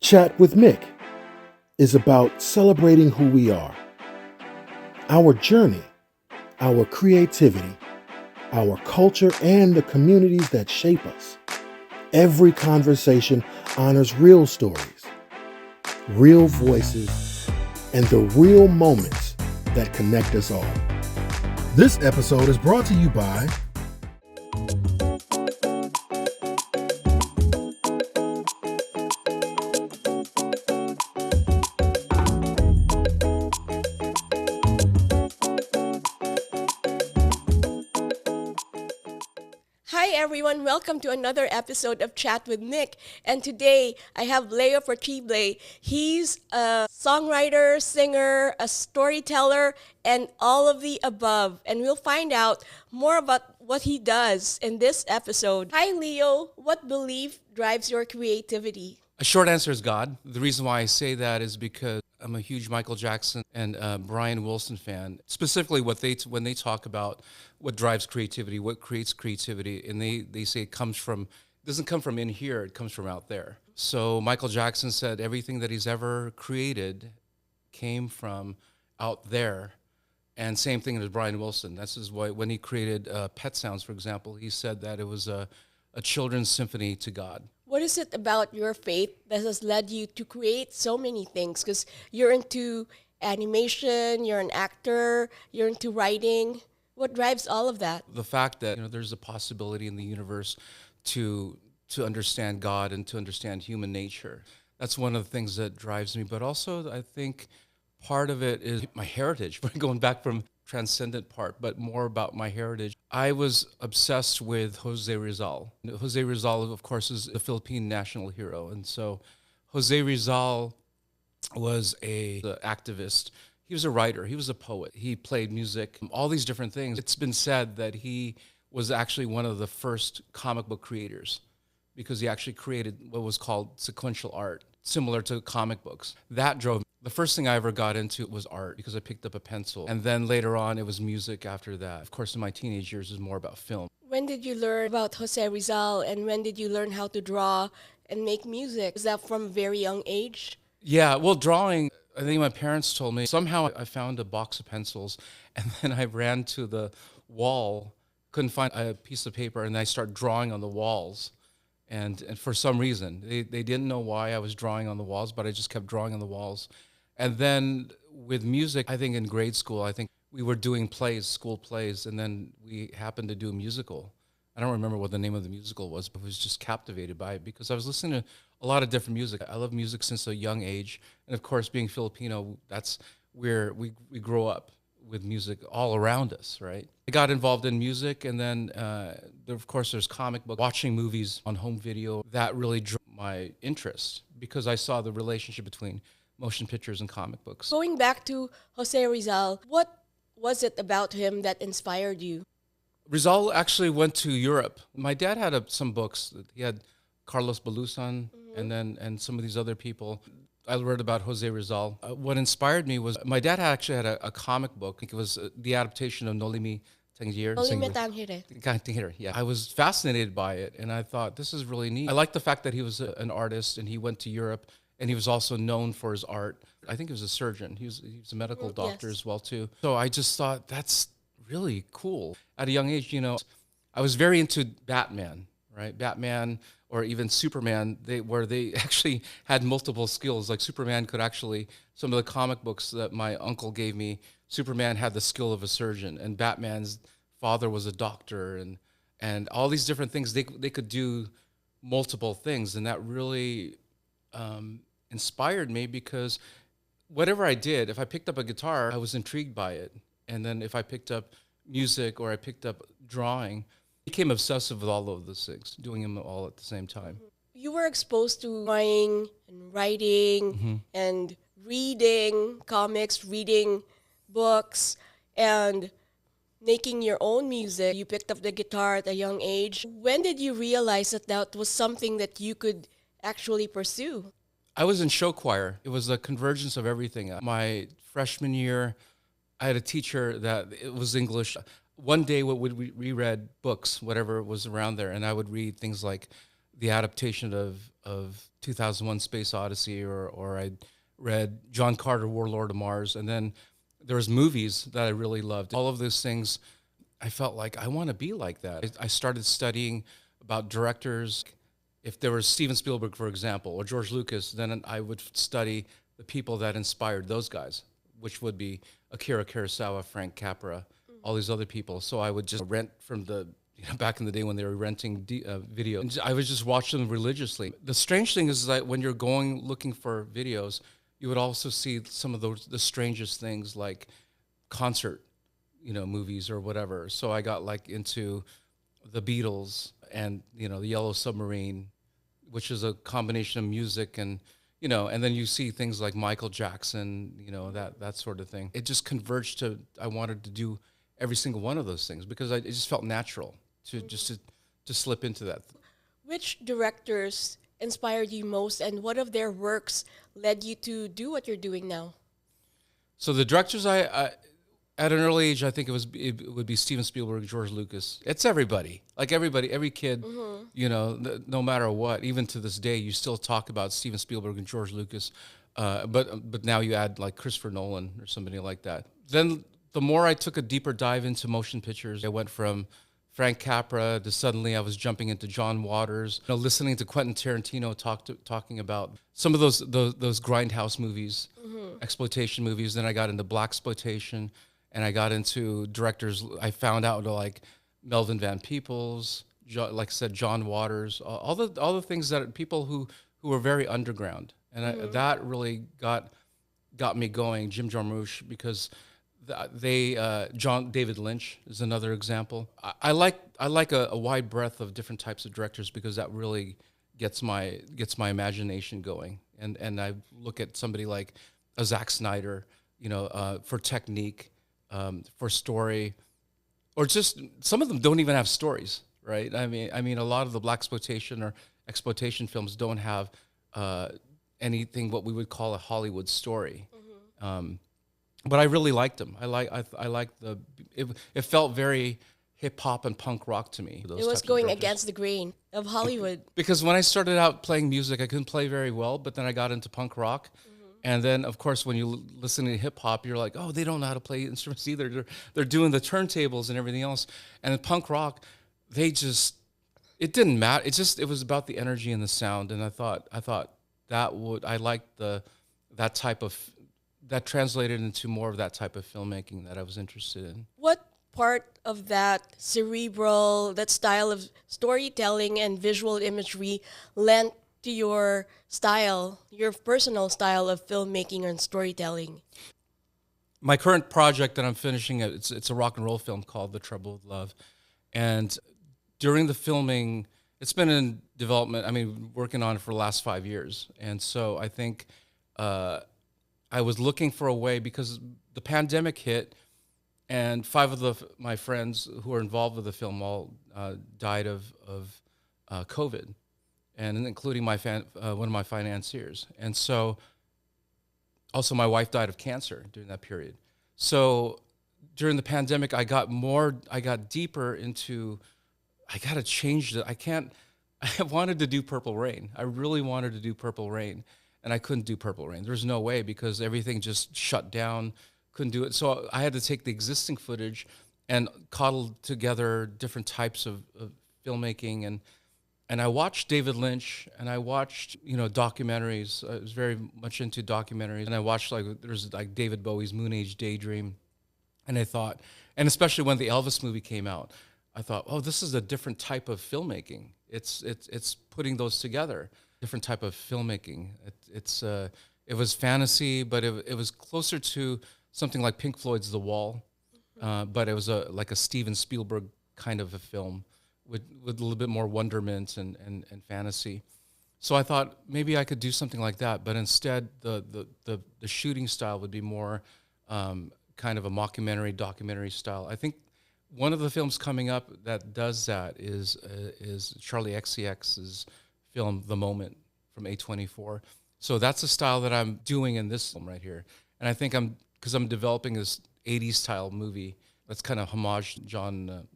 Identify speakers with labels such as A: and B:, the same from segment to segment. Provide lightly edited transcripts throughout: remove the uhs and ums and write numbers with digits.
A: Chat with Mick is about celebrating who we are, our journey, our creativity, our culture, and the communities that shape us. Every conversation honors real stories, real voices, and the real moments that connect us all. This episode is brought to you by
B: Hi everyone, welcome to another episode of Chat with Nick. And today I have LEO Partible. He's a songwriter, singer, a storyteller, and all of the above. And we'll find out more about what he does in this episode. Hi Leo, what belief drives your creativity?
C: A short answer is God. The reason why I say that is because I'm a huge Michael Jackson and Brian Wilson fan. Specifically, when they talk about what drives creativity, what creates creativity, and they say it doesn't come from in here, it comes from out there. So Michael Jackson said everything that he's ever created came from out there. And same thing as Brian Wilson. That's why when he created Pet Sounds, for example, he said that it was a children's symphony to God.
B: What is it about your faith that has led you to create so many things? Because you're into animation, you're an actor, you're into writing. What drives all of that?
C: The fact that there's a possibility in the universe to understand God and to understand human nature. That's one of the things that drives me. But also, I think part of it is my heritage. Going back from transcendent part, but more about my heritage. I was obsessed with Jose Rizal. Jose Rizal, of course, is a Philippine national hero. And so Jose Rizal was an activist. He was a writer. He was a poet. He played music, all these different things. It's been said that he was actually one of the first comic book creators because he actually created what was called sequential art, similar to comic books. That drove me. The first thing I ever got into was art because I picked up a pencil. And then later on, it was music after that. Of course, in my teenage years, it was more about film.
B: When did you learn about Jose Rizal and when did you learn how to draw and make music? Is that from a very young age?
C: Yeah, well, drawing, I think my parents told me. Somehow I found a box of pencils and then I ran to the wall, couldn't find a piece of paper, and I started drawing on the walls. And for some reason, they didn't know why I was drawing on the walls, but I just kept drawing on the walls. And then with music, I think in grade school, I think we were doing plays, school plays, and then we happened to do a musical. I don't remember what the name of the musical was, but I was just captivated by it because I was listening to a lot of different music. I love music since a young age. And of course, being Filipino, that's where we grow up with music all around us, right? I got involved in music, and then of course there's comic book, watching movies on home video. That really drew my interest because I saw the relationship between motion pictures and comic books.
B: Going back to Jose Rizal, what was it about him that inspired you?
C: Rizal actually went to Europe. My dad had some books. He had Carlos Balusan and some of these other people. I read about Jose Rizal. What inspired me was my dad actually had a comic book. I think it was the adaptation of Nolimi Tangir.
B: Nolimi Tangir.
C: Yeah. I was fascinated by it, and I thought, this is really neat. I like the fact that he was an artist, and he went to Europe, and he was also known for his art. I think he was a surgeon. He was a medical doctor as well, too. So I just thought, that's really cool. At a young age, I was very into Batman, right? Batman or even Superman, where they actually had multiple skills. Like Superman could actually, some of the comic books that my uncle gave me, Superman had the skill of a surgeon, and Batman's father was a doctor, and all these different things. They could do multiple things, and that really inspired me because whatever I did, if I picked up a guitar, I was intrigued by it. And then if I picked up music or I picked up drawing, I became obsessive with all of those things, doing them all at the same time.
B: You were exposed to drawing and writing and reading comics, reading books, and making your own music. You picked up the guitar at a young age. When did you realize that that was something that you could actually pursue?
C: I was in show choir. It was a convergence of everything. My freshman year, I had a teacher that it was English. One day we reread books, whatever was around there, and I would read things like the adaptation of 2001: Space Odyssey, or I read John Carter, Warlord of Mars, and then there was movies that I really loved. All of those things, I felt like I want to be like that. I started studying about directors. If there was Steven Spielberg, for example, or George Lucas, then I would study the people that inspired those guys, which would be Akira Kurosawa, Frank Capra, all these other people. So I would just rent from back in the day when they were renting video. And I would just watch them religiously. The strange thing is that when you're going looking for videos, you would also see some of the strangest things, like concert, movies or whatever. So I got like into the Beatles and, the Yellow Submarine, which is a combination of music and, and then you see things like Michael Jackson, that sort of thing. It just converged to, I wanted to do every single one of those things because it just felt natural to slip into that.
B: Which directors inspired you most, and what of their works led you to do what you're doing now?
C: So the directors I at an early age, I think it would be Steven Spielberg, George Lucas. It's everybody, every kid, no matter what. Even to this day, you still talk about Steven Spielberg and George Lucas, but now you add like Christopher Nolan or somebody like that. Then the more I took a deeper dive into motion pictures, I went from Frank Capra to suddenly I was jumping into John Waters, listening to Quentin Tarantino talking about some of those grindhouse movies, exploitation movies. Then I got into blaxploitation, and I got into directors. I found out like Melvin Van Peebles, like I said, John Waters, all the things that people who were very underground, and that really got me going. Jim Jarmusch, because David Lynch is another example. I like a wide breadth of different types of directors because that really gets my imagination going. And I look at somebody like a Zack Snyder, for technique, for story, or just some of them don't even have stories, right? I mean, a lot of the blaxploitation or exploitation films don't have anything what we would call a Hollywood story. But I really liked them. I like it felt very hip hop and punk rock to me.
B: It was going against the grain of Hollywood.
C: Because when I started out playing music, I couldn't play very well, but then I got into punk rock. And then, of course, when you listen to hip hop, you're like, oh, they don't know how to play instruments either. They're doing the turntables and everything else. And in punk rock, it didn't matter. It was about the energy and the sound. And I thought I liked that type of, that translated into more of that type of filmmaking that I was interested in.
B: What part of that cerebral, that style of storytelling and visual imagery lent to your style, your personal style of filmmaking and storytelling?
C: My current project that I'm finishing, it's a rock and roll film called The Trouble with Love. And during the filming, it's been in development, working on it for the last 5 years. And so I think I was looking for a way, because the pandemic hit, and 5 of my friends who were involved with the film all died of COVID, and including one of my financiers. And so also my wife died of cancer during that period. So during the pandemic, I got deeper into, I got to change I wanted to do Purple Rain. I really wanted to do Purple Rain. And I couldn't do Purple Rain. There's no way, because everything just shut down. Couldn't do it. So I had to take the existing footage and coddle together different types of filmmaking. And I watched David Lynch, and I watched documentaries. I was very much into documentaries, and I watched there's David Bowie's Moon Age Daydream, and I thought, and especially when the Elvis movie came out, I thought, oh, this is a different type of filmmaking. It's putting those together. Different type of filmmaking. It was fantasy, but it was closer to something like Pink Floyd's The Wall, but it was like a Steven Spielberg kind of a film with a little bit more wonderment and fantasy. So I thought maybe I could do something like that, but instead the shooting style would be more kind of a mockumentary, documentary style. I think one of the films coming up that does that is Charlie XCX's film The Moment from A24. So that's the style that I'm doing in this film right here. And I think because I'm developing this 80s style movie that's kind of homage John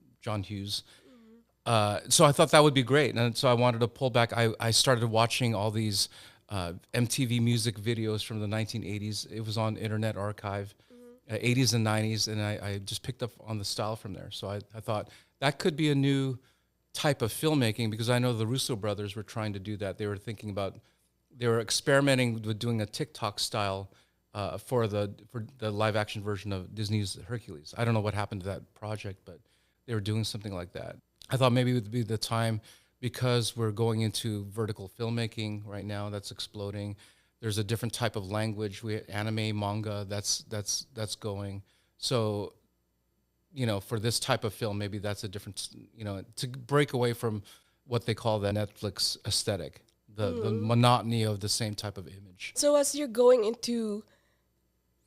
C: Hughes. So I thought that would be great, and so I wanted to pull back. I started watching all these MTV music videos from the 1980s. It was on Internet Archive, 80s and 90s, and I just picked up on the style from there. So I thought that could be a new type of filmmaking, because I know the Russo brothers were trying to do that. They were experimenting with doing a TikTok style for the live action version of Disney's Hercules. I don't know what happened to that project, but they were doing something like that. I thought maybe it would be the time, because we're going into vertical filmmaking right now. That's exploding. There's a different type of language. Anime, manga. That's going. So, for this type of film, maybe that's a different. To break away from what they call the Netflix aesthetic, the monotony of the same type of image.
B: So as you're going into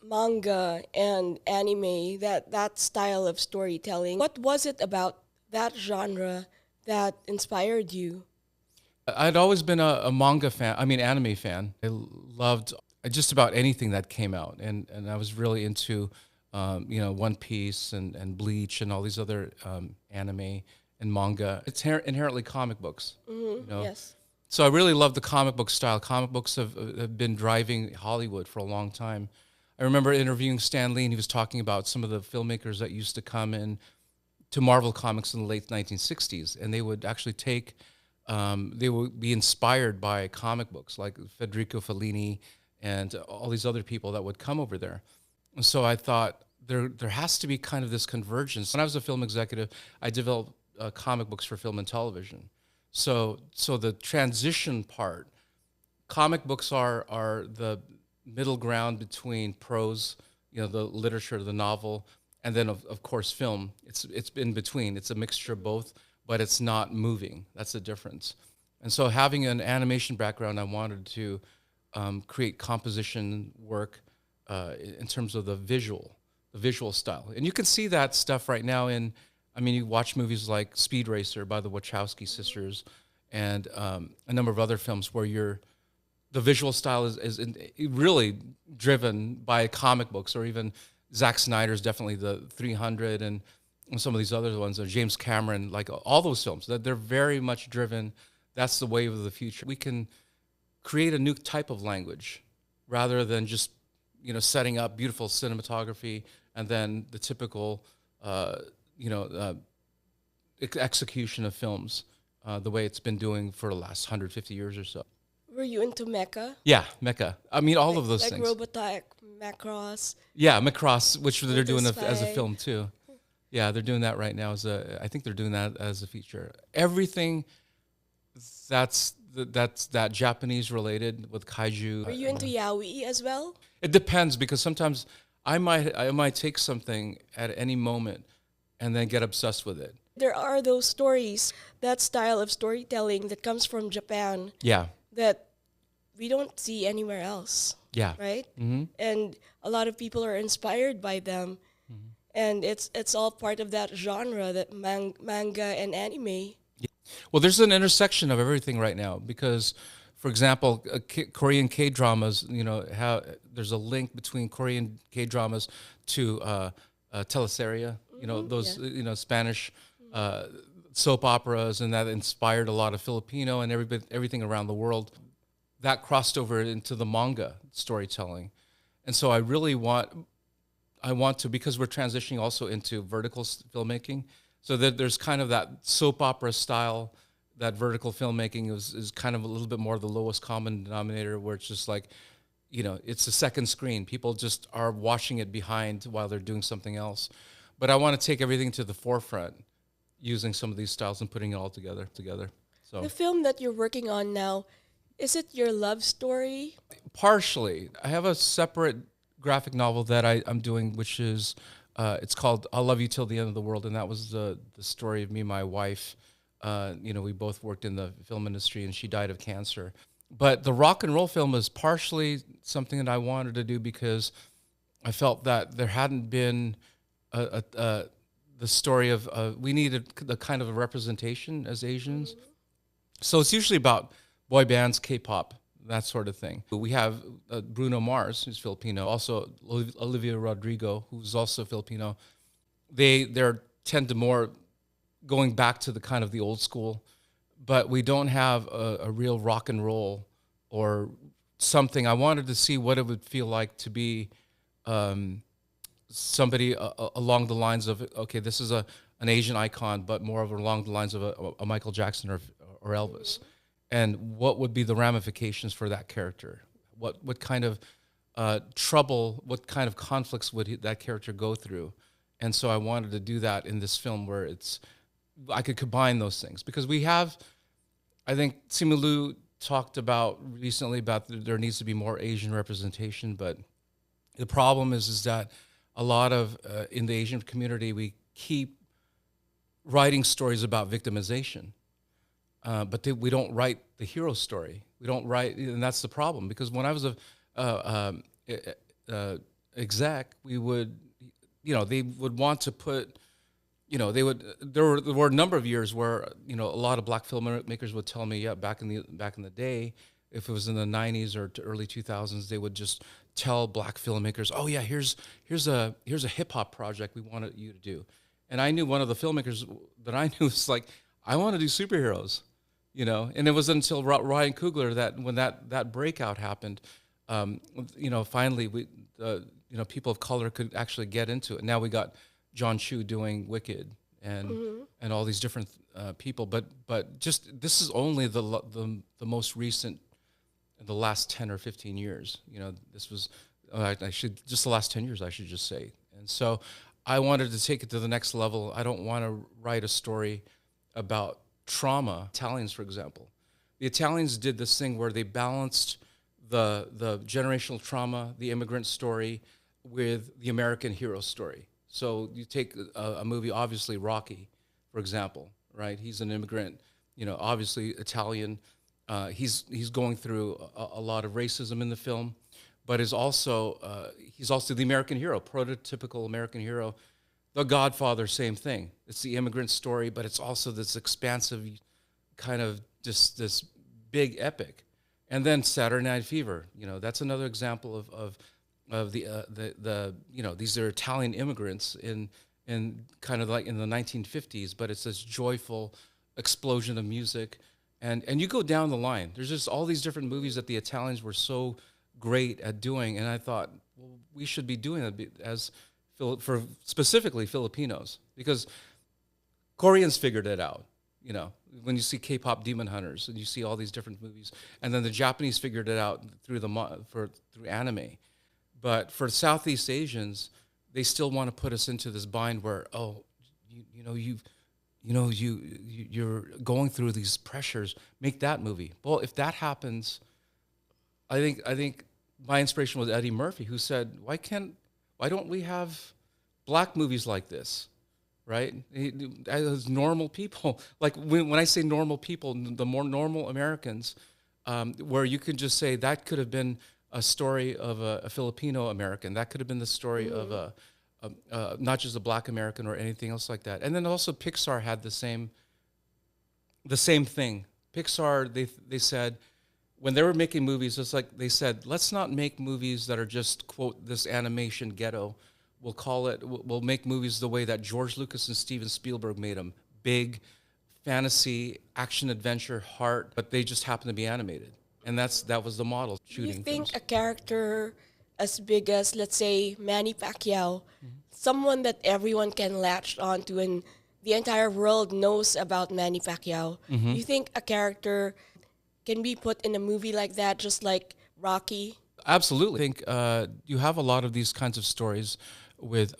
B: manga and anime, that style of storytelling, what was it about that genre that inspired you?
C: I'd always been a manga fan. I mean, anime fan. I loved just about anything that came out, and I was really into, One Piece and Bleach and all these other anime and manga. It's inherently comic books.
B: Yes.
C: So I really love the comic book style. Comic books have been driving Hollywood for a long time. I remember interviewing Stan Lee, and he was talking about some of the filmmakers that used to come in to Marvel Comics in the late 1960s, and they would actually they would be inspired by comic books like Federico Fellini and all these other people that would come over there. And so I thought there has to be kind of this convergence. When I was a film executive, I developed comic books for film and television. So the transition part, comic books are the middle ground between prose, the literature, the novel, and then of course film. It's in between. It's a mixture of both, but it's not moving. That's the difference. And so having an animation background, I wanted to create composition work in terms of the visual style. And you can see that stuff right now you watch movies like Speed Racer by the Wachowski sisters, and a number of other films where the visual style is really driven by comic books, or even Zack Snyder's definitely the 300 and some of these other ones, James Cameron, like all those films, that they're very much driven. That's the wave of the future. We can create a new type of language rather than just, setting up beautiful cinematography and then the typical, execution of films, the way it's been doing for the last 150 years or so.
B: Were you into mecha?
C: Yeah, mecha. I mean, all of those
B: like
C: things.
B: Robotech, Macross.
C: Yeah, Macross, which they're doing as a
B: Spy.
C: film too. Yeah, they're doing that right now I think they're doing that as a feature. Everything that's that Japanese related with kaiju.
B: Are you into yaoi as well?
C: It depends, because sometimes I might take something at any moment and then get obsessed with it.
B: There are those stories, that style of storytelling that comes from Japan
C: Yeah.
B: that we don't see anywhere else,
C: Yeah.
B: right?
C: Mm-hmm.
B: And a lot of people are inspired by them. And it's all part of that genre, that manga and anime.
C: Well, there's an intersection of everything right now, because, for example, Korean K-dramas, how there's a link between Korean K-dramas to teleserie, those, Spanish soap operas, and that inspired a lot of Filipino and everything around the world. That crossed over into the manga storytelling. And so I really want to, because we're transitioning also into vertical filmmaking, so that there's kind of that soap opera style, that vertical filmmaking is kind of a little bit more the lowest common denominator, where it's just like, it's a second screen. People just are watching it behind while they're doing something else. But I want to take everything to the forefront using some of these styles and putting it all together. So
B: The film that you're working on now, is it your love story?
C: partially, I have a separate graphic novel that I'm doing, which is it's called "I'll Love You Till the End of the World," and that was the story of me and my wife. We both worked in the film industry, and she died of cancer. But the rock and roll film is partially something that I wanted to do, because I felt that there hadn't been the story of we needed the kind of a representation as Asians. So it's usually about boy bands, K-pop, that sort of thing. We have Bruno Mars, who's Filipino, also Olivia Rodrigo, who's also Filipino. They tend to more going back to the kind of the old school, but we don't have a real rock and roll or something. I wanted to see what it would feel like to be somebody along the lines of, okay, this is an Asian icon, but more of along the lines of a Michael Jackson or Elvis. And what would be the ramifications for that character? What kind of trouble, what kind of conflicts would that character go through? And so I wanted to do that in this film where I could combine those things. Because we have, I think Simu Liu talked about recently about there needs to be more Asian representation, but the problem is that a lot of, in the Asian community, we keep writing stories about victimization, but we don't write the hero story. We don't write, and that's the problem. Because when I was a exec, we would, they would want to put, there were a number of years where, a lot of black filmmakers would tell me, yeah, back in the day, if it was in the 90s or early 2000s, they would just tell black filmmakers, oh yeah, here's a hip hop project we wanted you to do. And I knew one of the filmmakers that I knew was like, I want to do superheroes, and it was until Ryan Coogler that when that breakout happened, finally people of color could actually get into it. Now we got John Chu doing Wicked and all these different people, but just this is only the most recent, in the last 10 or 15 years. This was just the last 10 years, I should just say. And so I wanted to take it to the next level. I don't want to write a story about trauma. Italians, for example, the Italians did this thing where they balanced the generational trauma, the immigrant story, with the American hero story. So you take a movie, obviously Rocky, for example, right? He's an immigrant, obviously Italian. He's going through a lot of racism in the film, but he's also the American hero, prototypical American hero. The Godfather, same thing. It's the immigrant story, but it's also this expansive kind of just this big epic. And then Saturday Night Fever, that's another example of the these are Italian immigrants in kind of like in the 1950s, but it's this joyful explosion of music. And you go down the line. There's just all these different movies that the Italians were so great at doing, and I thought, well, we should be doing it for specifically Filipinos, because Koreans figured it out. When you see K-pop Demon Hunters and you see all these different movies, and then the Japanese figured it out through anime. But for Southeast Asians, they still want to put us into this bind where, oh, you're going through these pressures. Make that movie. Well, if that happens, I think my inspiration was Eddie Murphy, who said, why don't we have black movies like this, right? As normal people, like when I say normal people, the more normal Americans, where you could just say that could have been a story of a Filipino American. That could have been the story of not just a black American or anything else like that. And then also Pixar had the same thing. Pixar, they said, when they were making movies, it's like they said, let's not make movies that are just, quote, this animation ghetto. We'll make movies the way that George Lucas and Steven Spielberg made them. Big, fantasy, action, adventure, heart, but they just happen to be animated. And that was the model shooting.
B: Do you think
C: films.
B: a character as big as, let's say, Manny Pacquiao, someone that everyone can latch onto and the entire world knows about Manny Pacquiao, do you think a character can be put in a movie like that, just like Rocky?
C: Absolutely. I think you have a lot of these kinds of stories with,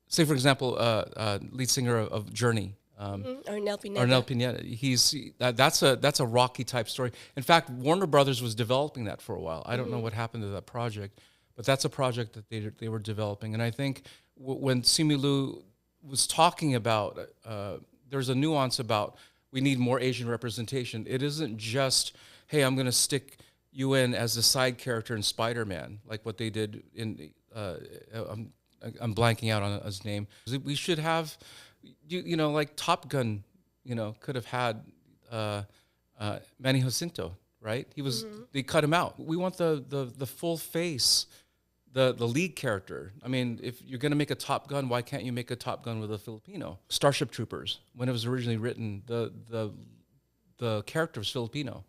C: say, for example, lead singer of Journey.
B: Arnel Pineda.
C: Arnel Pineda. That's a Rocky type story. In fact, Warner Brothers was developing that for a while. I don't know what happened to that project, but that's a project that they were developing. And I think when Simu Liu was talking about, there's a nuance about we need more Asian representation. It isn't just, hey, I'm going to stick you in as a side character in Spider-Man, like what they did in. I'm blanking out on his name. We should have. Like Top Gun, could have had Manny Jacinto, right? He was. They cut him out. We want the full face, the lead character. I mean, if you're going to make a Top Gun, why can't you make a Top Gun with a Filipino? Starship Troopers, when it was originally written, the character was Filipino.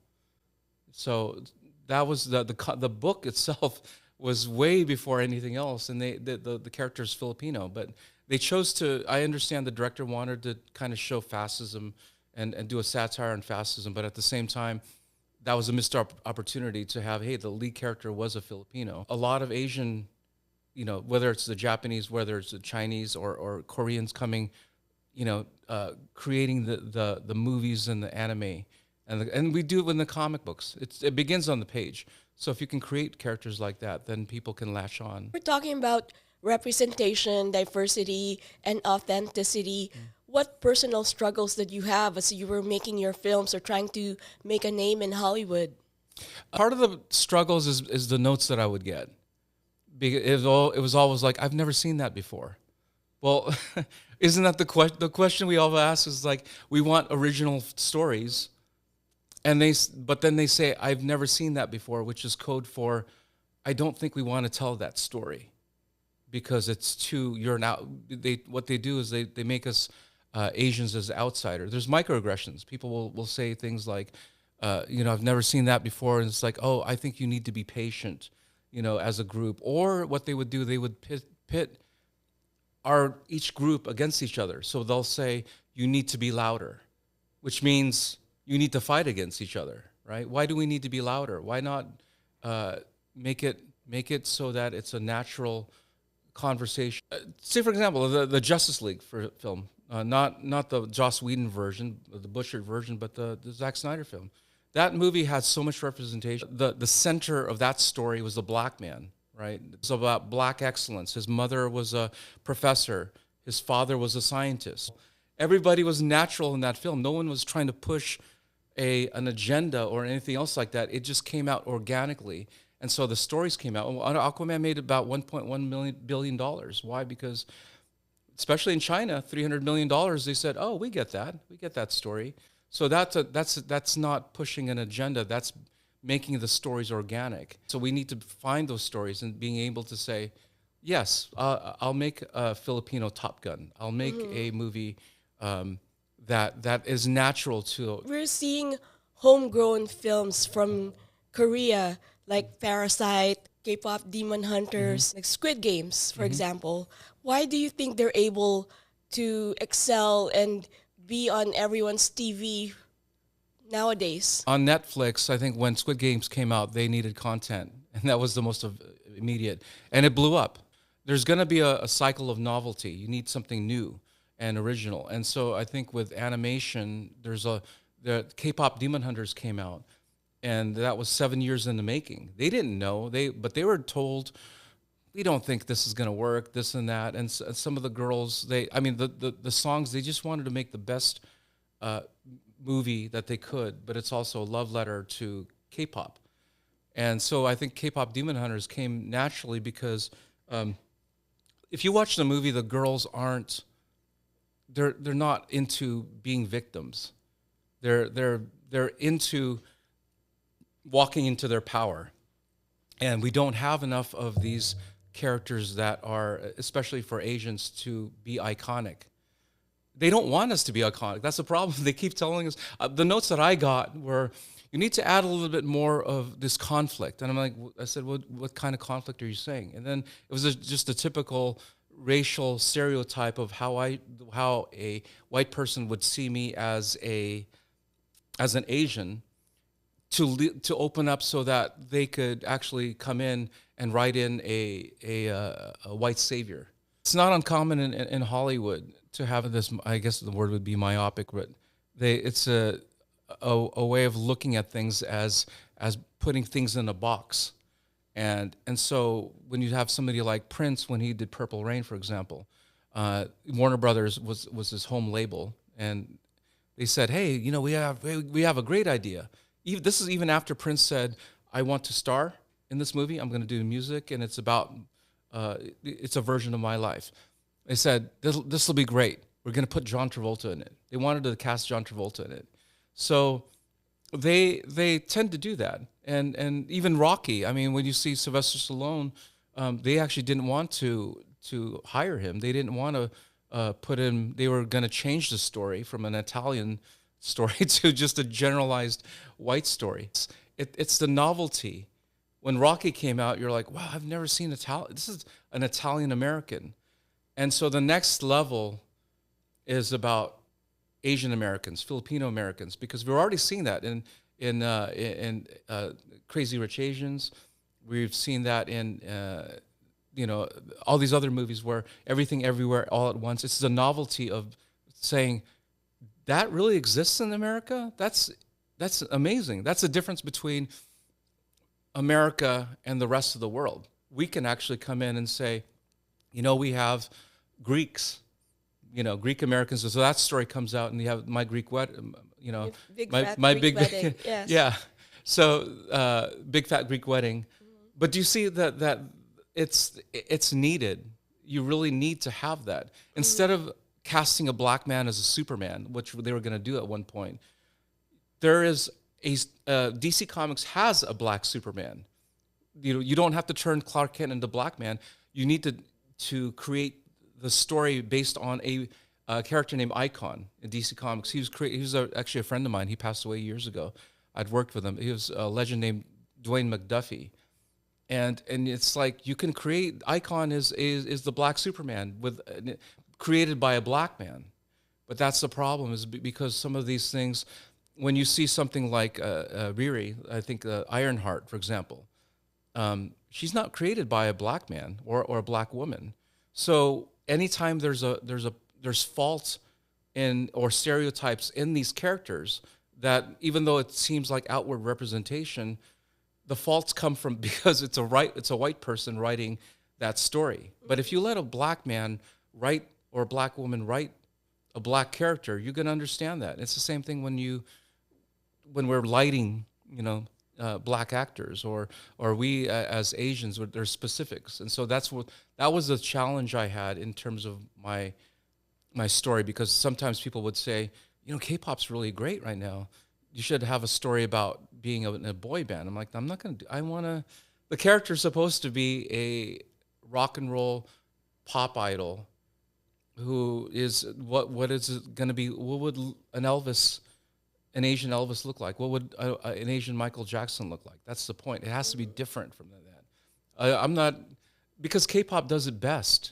C: So that was the book itself was way before anything else, and the character is Filipino. But they chose to. I understand the director wanted to kind of show fascism and do a satire on fascism, but at the same time, that was a missed opportunity to have, hey, the lead character was a Filipino. A lot of Asian, whether it's the Japanese, whether it's the Chinese or Koreans coming, creating the movies and the anime, and we do it in the comic books. It begins on the page. So if you can create characters like that, then people can latch on.
B: We're talking about representation, diversity, and authenticity. What personal struggles did you have as you were making your films or trying to make a name in Hollywood?
C: Part of the struggles is the notes that I would get. It was always like, I've never seen that before. Well, isn't that the question we all ask is like, we want original stories. But then they say, I've never seen that before, which is code for, I don't think we want to tell that story because it's too, what they do is they make us Asians as outsiders. There's microaggressions. People will say things like, I've never seen that before. And it's like, oh, I think you need to be patient, as a group. Or what they would do, they would pit each group against each other. So they'll say, you need to be louder, which means you need to fight against each other, right? Why do we need to be louder? Why not make it so that it's a natural conversation? Say, for example, the Justice League film, not the Joss Whedon version, the butchered version, but the Zack Snyder film. That movie had so much representation. The center of that story was the black man, right? It's about black excellence. His mother was a professor. His father was a scientist. Everybody was natural in that film. No one was trying to push an agenda or anything else like that. It just came out organically. And so the stories came out. Aquaman made about $1.1 billion. Why? Because especially in China, $300 million, they said, oh, we get that. We get that story. So that's not pushing an agenda. That's making the stories organic. So we need to find those stories and being able to say, yes, I'll make a Filipino Top Gun. I'll make a movie that is natural to.
B: We're seeing homegrown films from Korea, like Parasite, K-pop Demon Hunters, like Squid Games, for example. Why do you think they're able to excel and be on everyone's TV nowadays?
C: On Netflix, I think when Squid Games came out, they needed content, and that was the most immediate, and it blew up. There's going to be a cycle of novelty. You need something new and original. And so I think with animation, the K-pop Demon Hunters came out, and that was 7 years in the making. They didn't know, but they were told, we don't think this is going to work, this and that. And some of the girls, the songs, they just wanted to make the best movie that they could, but it's also a love letter to K-pop. And so I think K-pop Demon Hunters came naturally because if you watch the movie, the girls aren't, they're not into being victims. They're into walking into their power. And we don't have enough of these characters that are, especially for Asians, to be iconic. They don't want us to be iconic. That's the problem. They keep telling us. The notes that I got were, you need to add a little bit more of this conflict. And I said, what kind of conflict are you saying? And then it was just a typical racial stereotype of how a white person would see me as an Asian, to open up so that they could actually come in and write in a white savior. It's not uncommon in Hollywood to have this. I guess the word would be myopic, but it's a way of looking at things as putting things in a box. And so when you have somebody like Prince, when he did Purple Rain, for example, Warner Brothers was his home label, and they said, hey, we have a great idea. This is even after Prince said, I want to star in this movie. I'm going to do music, and it's about, it's a version of my life. They said, this will be great. We're going to put John Travolta in it. They wanted to cast John Travolta in it. So they tend to do that. And even Rocky, I mean, when you see Sylvester Stallone they actually didn't want to hire him. They didn't want to put him. They were going to change the story from an Italian story to just a generalized white story. It's the novelty. When Rocky came out, you're like, wow, I've never seen Italian. This is an Italian American. And so the next level is about Asian Americans, Filipino Americans, because we're already seeing that in Crazy Rich Asians. We've seen that in all these other movies where everything everywhere all at once. It's the novelty of saying that really exists in America. That's amazing. That's the difference between America and the rest of the world. We can actually come in and say, we have Greeks, Greek Americans. So that story comes out, and you have my Greek wedding,
B: My Greek wedding. Yes.
C: Yeah. So big fat Greek wedding. But do you see that it's needed? You really need to have that instead of casting a black man as a Superman, which they were going to do at one point. There is DC Comics has a black Superman. You don't have to turn Clark Kent into black man. You need to create the story based on a character named Icon in DC Comics. He was actually a friend of mine. He passed away years ago. I'd worked with him. He was a legend named Dwayne McDuffie. And it's like you can create Icon is the black Superman created by a black man. But that's the problem, is because some of these things, when you see something like Riri, I think Ironheart, for example, she's not created by a black man or a black woman. So anytime there's fault in or stereotypes in these characters, that even though it seems like outward representation, the faults come from because it's a white person writing that story. But if you let a black man write or a black woman write a black character, you're going to understand that. It's the same thing when we're lighting, black actors or we as Asians, there's specifics. And so that was the challenge I had in terms of my story, because sometimes people would say, K-pop's really great right now. You should have a story about being in a boy band. I'm like, I'm not going to the character's supposed to be a rock and roll pop idol who is, what is it going to be? What would an Asian Elvis look like? What would an Asian Michael Jackson look like? That's the point. It has to be different from that. I'm not, because K-pop does it best.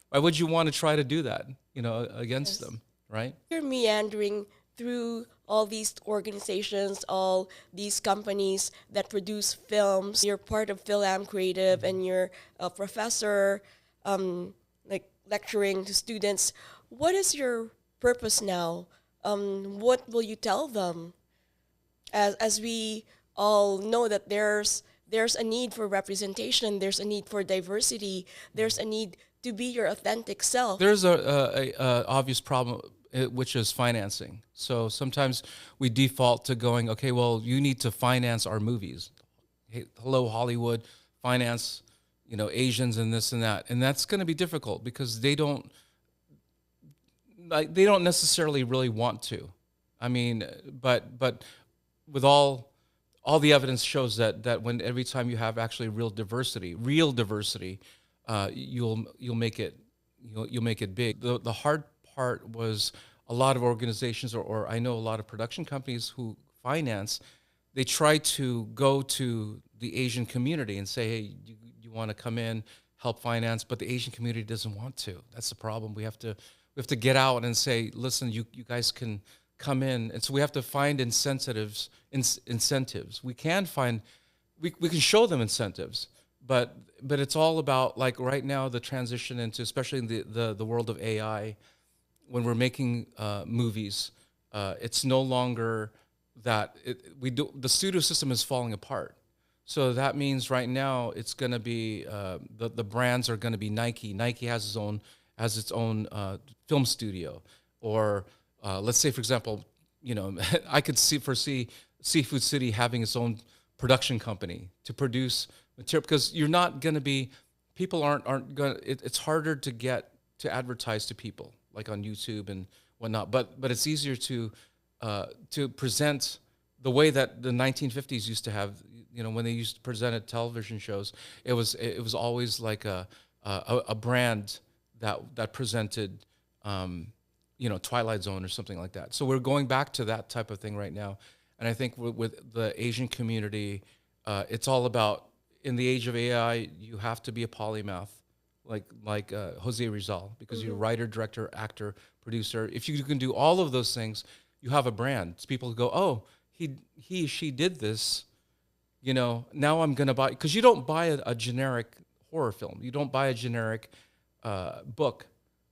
C: Why would you want to try to do that, against them, right?
B: You're meandering through all these organizations, all these companies that produce films. You're part of Philam Creative, and you're a professor, like lecturing to students. What is your purpose now? What will you tell them? As we all know that there's a need for representation, there's a need for diversity, there's a need to be your authentic self.
C: There's a obvious problem, which is financing. So sometimes we default to going, okay, well, you need to finance our movies. Hey, hello, Hollywood, finance, Asians and this and that. And that's going to be difficult because they don't necessarily really want to. I mean, but with all the evidence shows that every time you have actually real diversity, you'll make it big. The hard part was a lot of organizations, or I know a lot of production companies who finance, they try to go to the Asian community and say, hey, you want to come in, help finance, but the Asian community doesn't want to. That's the problem. We have to get out and say, listen, you guys can come in. And so we have to find incentives. We can show them incentives, but it's all about, like right now, the transition into, especially in the world of AI, when we're making movies, it's no longer that the studio system is falling apart. So that means right now it's going to be the brands are going to be Nike. Nike has its own film studio, or let's say, for example, I could foresee Seafood City having its own production company to produce material, because you're not going to be, people aren't going. It's harder to get to advertise to people like on YouTube and whatnot, but it's easier to present the way that the 1950s used to have when they used to present at television shows, it was always like a brand that presented, Twilight Zone or something like that. So we're going back to that type of thing right now, and I think with the Asian community, it's all about, in the age of AI, you have to be a polymath, like Jose Rizal, because you're a writer, director, actor, producer. If you can do all of those things, you have a brand. It's people who go, oh, she did this. Now I'm gonna buy, because you don't buy a generic horror film. You don't buy a generic book.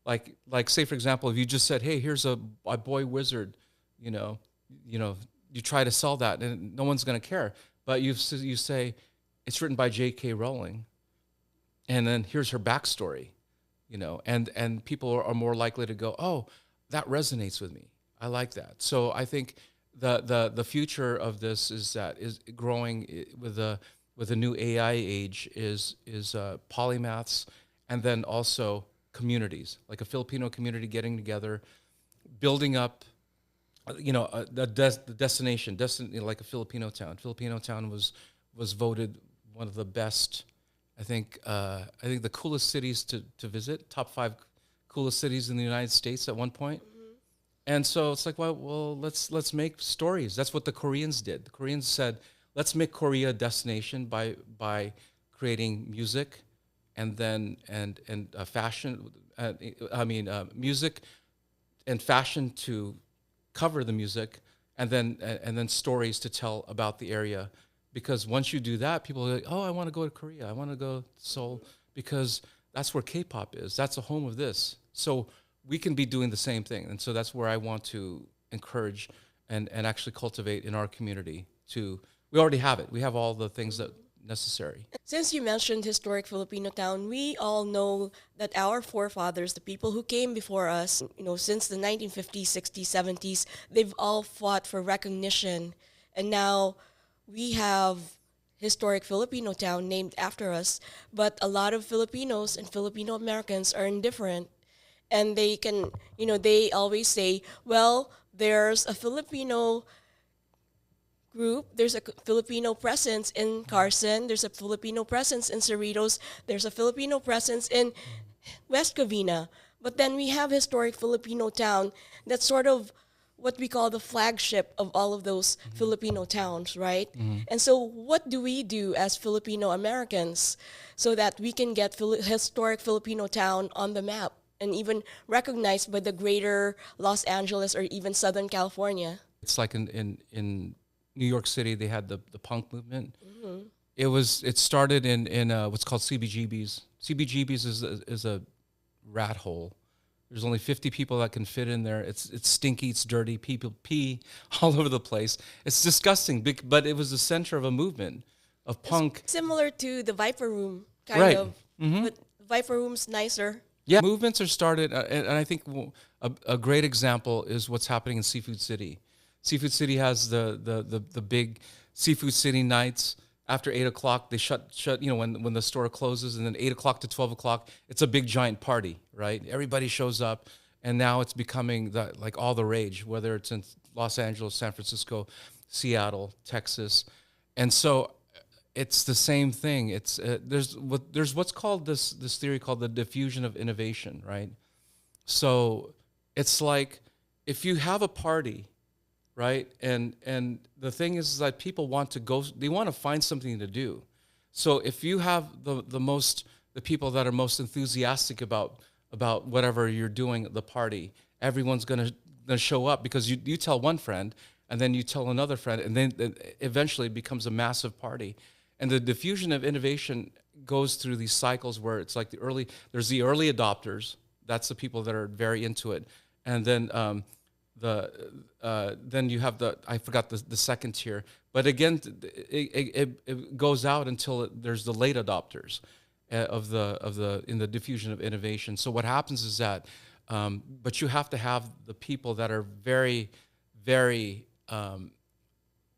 C: Like say for example, if you just said, hey, here's a boy wizard, you know, you try to sell that, and no one's gonna care. But you say it's written by J.K. Rowling, and then here's her backstory, and people are more likely to go, oh, that resonates with me. I like that. So I think the future of this is growing with the new AI age is polymaths, and then also communities, like a Filipino community getting together, building up, the destination, like a Filipino town. Filipino town was voted one of the best. I think the coolest cities to visit, top 5 coolest cities in the United States at one point. And so it's like, well, let's make stories. That's what the Koreans did. The Koreans said, let's make Korea a destination by creating music, and then fashion. Music and fashion to cover the music, and then stories to tell about the area. Because once you do that, people are like, oh, I want to go to Korea. I want to go to Seoul, because that's where K-pop is. That's the home of this. So we can be doing the same thing. And so that's where I want to encourage and actually cultivate in our community. We already have it. We have all the things that necessary.
B: Since you mentioned historic Filipino town, we all know that our forefathers, the people who came before us, since the 1950s, 60s, 70s, they've all fought for recognition. And now we have historic Filipino town named after us, but a lot of Filipinos and Filipino Americans are indifferent. And they always say, well, there's a Filipino group, there's a Filipino presence in Carson, there's a Filipino presence in Cerritos, there's a Filipino presence in West Covina. But then we have historic Filipino town that's sort of what we call the flagship of all of those Filipino towns, right? And so what do we do as Filipino Americans so that we can get historic Filipino town on the map and even recognized by the greater Los Angeles or even Southern California?
C: It's like in New York City, they had the punk movement. It started in what's called CBGBs. CBGBs is a rat hole. There's only 50 people that can fit in there. It's stinky, it's dirty. People pee all over the place. It's disgusting, but it was the center of a movement of punk.
B: It's similar to the Viper Room, kind
C: Right.
B: of. But Viper Room's nicer.
C: Yeah, movements are started, and I think a great example is what's happening in Seafood City. Seafood City has the big Seafood City nights. After 8 o'clock, they shut. When the store closes, and then 8 o'clock to 12 o'clock, it's a big giant party, right? Everybody shows up, and now it's becoming all the rage. Whether it's in Los Angeles, San Francisco, Seattle, Texas, and so it's the same thing. It's there's what's called this theory called the diffusion of innovation, right? So it's like if you have a party, right? And the thing is that people want to go, they want to find something to do. So if you have the people that are most enthusiastic about whatever you're doing at the party, everyone's gonna show up, because you tell one friend, and then you tell another friend, and then eventually it becomes a massive party. And the diffusion of innovation goes through these cycles where it's like there's the early adopters. That's the people that are very into it. And then then you have I forgot the second tier, but again, it goes out until there's the late adopters in the diffusion of innovation. So what happens is that, but you have to have the people that are very, very,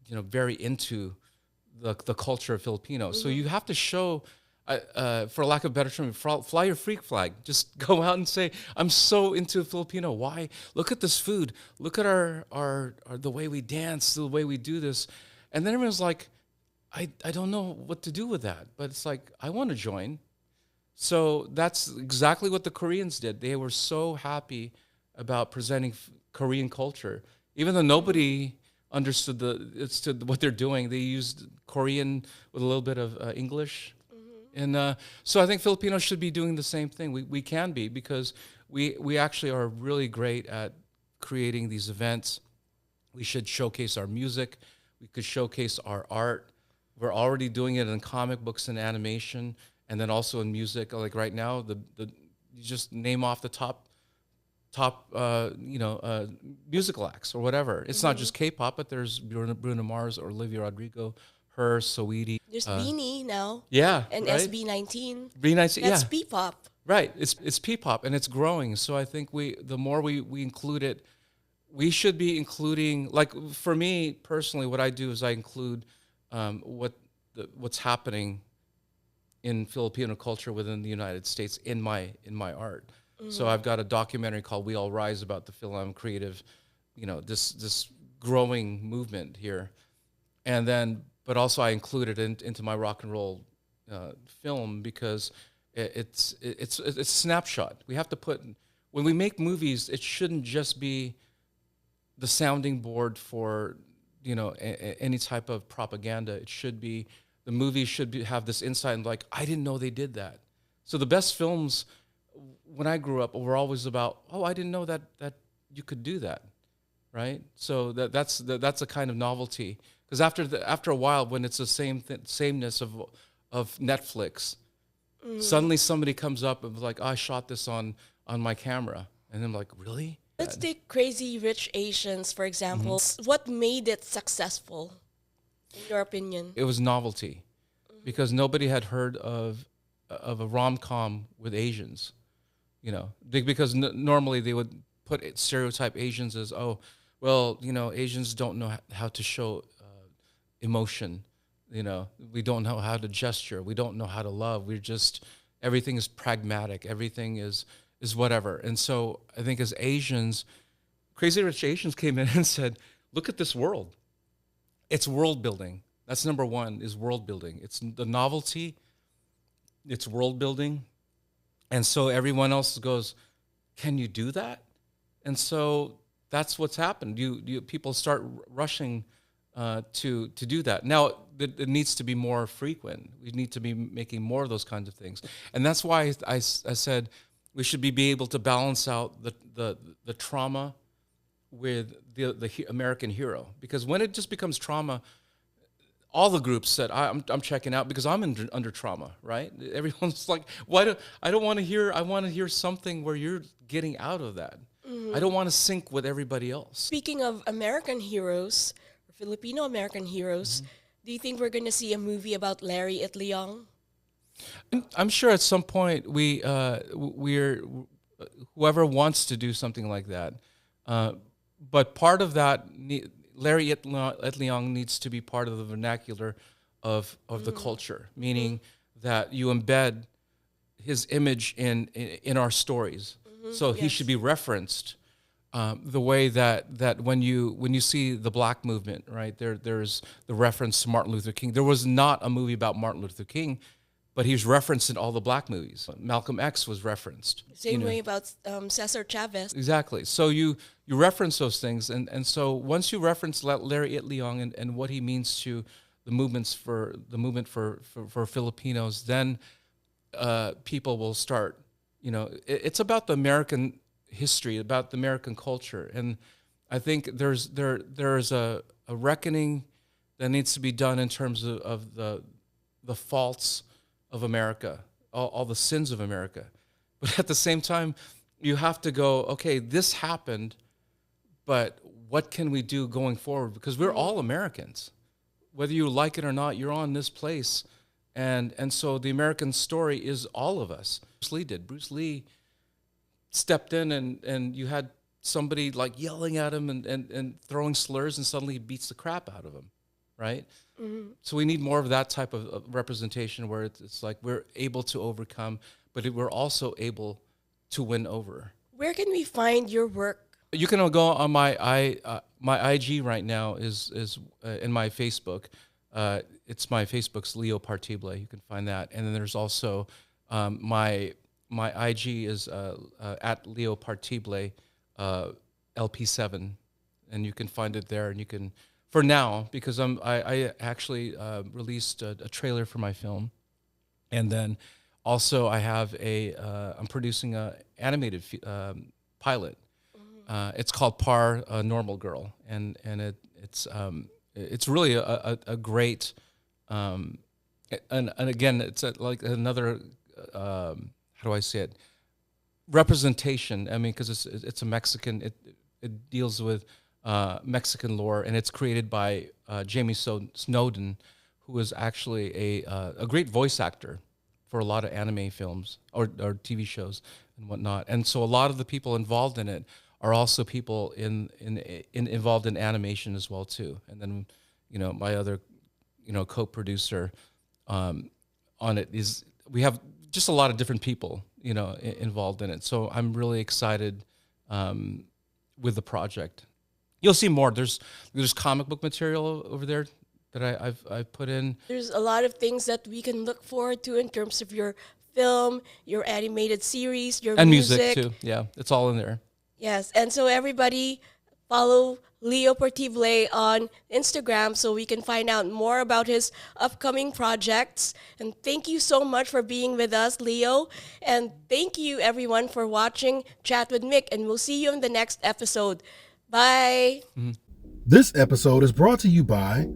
C: very into the culture of Filipinos. So you have to show, for lack of a better term, fly your freak flag. Just go out and say, I'm so into Filipino. Why? Look at this food. Look at our the way we dance, the way we do this. And then everyone's like, I don't know what to do with that, but it's like I want to join. So that's exactly what the Koreans did. They were so happy about presenting Korean culture, even though nobody understood what they're doing. They used Korean with a little bit of English, and so I think Filipinos should be doing the same thing. We can be, because we actually are really great at creating these events. We should showcase our music. We could showcase our art. We're already doing it in comic books and animation, and then also in music. Like right now, you just name off the top musical acts or whatever. It's not just K-pop, but there's Bruno Mars or Olivia Rodrigo, her, Saweetie.
B: There's Beanie now.
C: Yeah,
B: And
C: right?
B: SB19.
C: B19, yeah.
B: That's P-pop.
C: Right. It's P-pop, and it's growing. So I think the more we include it, we should be including, like for me personally, what I do is I include what's happening in Filipino culture within the United States in my art. So I've got a documentary called "We All Rise" about the film creative, this growing movement here, and then but also I include it into my rock and roll film, because it's a snapshot. We have to when we make movies, it shouldn't just be the sounding board for any type of propaganda. It should be, the movie should have this insight, and like, I didn't know they did that. So the best films when I grew up were always about, oh, I didn't know that you could do that, right? So that's a kind of novelty, because after a while, when it's the sameness of Netflix, suddenly somebody comes up and was like, oh, I shot this on my camera, and I'm like, really?
B: Let's take Crazy Rich Asians, for example. What made it successful, in your opinion?
C: It was novelty, because nobody had heard of a rom-com with Asians, because normally they would stereotype Asians as, oh, well, Asians don't know how to show emotion. We don't know how to gesture. We don't know how to love. Everything is pragmatic. Everything is whatever. And so I think as Asians, Crazy Rich Asians came in and said, look at this world. It's world building. That's number one, is world building. It's the novelty, it's world building. And so everyone else goes, can you do that? And so that's what's happened. People start rushing to do that. Now, it needs to be more frequent. We need to be making more of those kinds of things. And that's why I said we should be able to balance out the trauma with the American hero. Because when it just becomes trauma, all the groups said, I'm checking out, because I'm under trauma, right? Everyone's like, I want to hear something where you're getting out of that. I don't want to sync with everybody else.
B: Speaking of American heroes, Filipino American heroes, do you think we're going to see a movie about Larry at Leong?
C: I'm sure at some point whoever wants to do something like that. But part of that, Larry at Leong needs to be part of the vernacular of the culture, meaning that you embed his image in our stories. So he should be referenced the way that when you see the Black movement, right? There's the reference to Martin Luther King. There was not a movie about Martin Luther King, but he's referenced in all the Black movies. Malcolm X was referenced.
B: Same way about Cesar Chavez.
C: Exactly. So you reference those things, and so once you reference Larry It Leong and what he means to the movement for Filipinos, then people will start. It's about the American history, about the American culture, and I think there's a reckoning that needs to be done in terms of the faults of America, all the sins of America. But at the same time, you have to go, okay, this happened, but what can we do going forward? Because we're all Americans. Whether you like it or not, you're on this place. And so the American story is all of us. Bruce Lee did. Bruce Lee stepped in and you had somebody like yelling at him and throwing slurs, and suddenly he beats the crap out of him, right? So we need more of that type of representation where it's like we're able to overcome, but we're also able to win over.
B: Where can we find your work?
C: You can go on my IG right now is in my Facebook. It's my Facebook's Leo Partible. You can find that. And then there's also my IG is at Leo Partible LP7, and you can find it there. And you can, for now, because I actually released a trailer for my film, and then also I have I'm producing a animated pilot. It's called Normal Girl, and it's really a great, and again, it's like another, how do I say it, representation. I mean, because it's a Mexican, it deals with Mexican lore, and it's created by Jamie Snowden, who is actually a great voice actor for a lot of anime films or TV shows and whatnot. And so a lot of the people involved in it are also people involved in animation as well too. And then, my other, co-producer on it is, we have just a lot of different people, involved in it. So I'm really excited with the project. You'll see more. There's comic book material over there that I've put in.
B: There's a lot of things that we can look forward to in terms of your film, your animated series, your
C: and
B: music
C: too. Yeah, it's all in there.
B: Yes, and so everybody follow Leo Partible on Instagram so we can find out more about his upcoming projects. And thank you so much for being with us, Leo. And thank you everyone for watching Chat with Mick, and we'll see you in the next episode. Bye.
A: This episode is brought to you by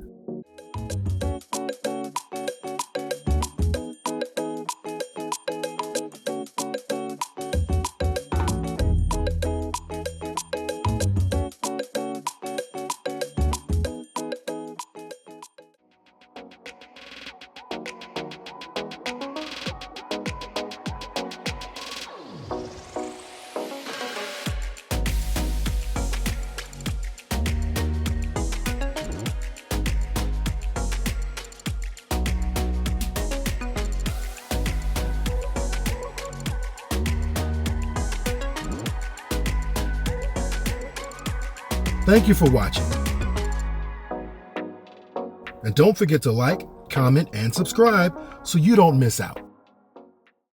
A: Thank you for watching. And don't forget to like, comment, and subscribe so you don't miss out.